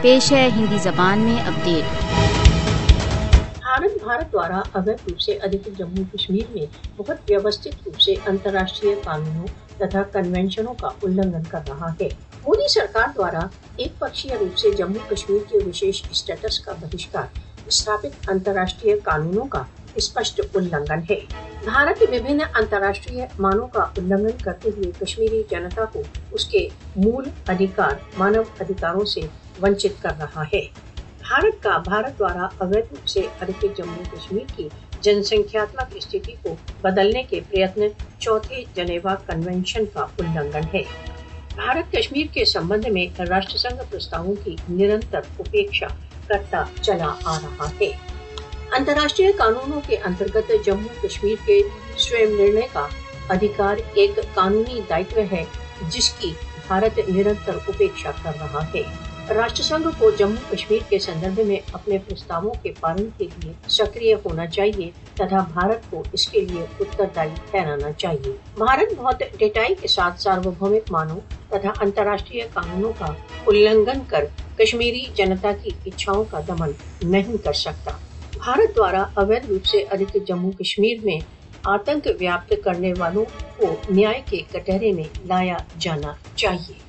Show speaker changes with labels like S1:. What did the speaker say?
S1: پیش ہے ہندی زبان میں اپڈیٹ۔
S2: بھارت دوارا अवैध रूप से अधिकृत जम्मू कश्मीर में बहुत व्यवस्थित रूप से अंतर्राष्ट्रीय कानूनों तथा कन्वेंशनों का उल्लंघन कर रहा है। मोदी सरकार द्वारा एक पक्षीय रूप से जम्मू कश्मीर के विशेष स्टेटस का बहिष्कार स्थापित अंतर्राष्ट्रीय कानूनों का स्पष्ट उल्लंघन है। भारत विभिन्न अंतर्राष्ट्रीय मानों का उल्लंघन करते हुए कश्मीरी जनता को उसके मूल अधिकार मानव अधिकारों से वंचित कर रहा है। भारत द्वारा अवैध रूप से अधिकृत जम्मू कश्मीर की जनसंख्यात्मक स्थिति को बदलने के प्रयत्न चौथे जनेवा कन्वेंशन का उल्लंघन है। भारत कश्मीर के संबंध में राष्ट्रसंघ प्रस्तावों की निरंतर उपेक्षा करता चला आ रहा है। अंतर्राष्ट्रीय कानूनों के अंतर्गत जम्मू कश्मीर के स्वयं निर्णय का अधिकार एक कानूनी दायित्व है, जिसकी भारत निरंतर उपेक्षा कर रहा है। राष्ट्रसंघ को जम्मू कश्मीर के संदर्भ में अपने प्रस्तावों के पालन के लिए सक्रिय होना चाहिए तथा भारत को इसके लिए उत्तरदायी ठहराना चाहिए। भारत बहुत ढिठाई के साथ सार्वभौमिक मानों तथा अंतर्राष्ट्रीय कानूनों का उल्लंघन कर कश्मीरी जनता की इच्छाओं का दमन नहीं कर सकता। भारत द्वारा अवैध रूप से अधिकृत जम्मू कश्मीर में आतंक व्याप्त करने वालों को न्याय के कटहरे में लाया जाना चाहिए।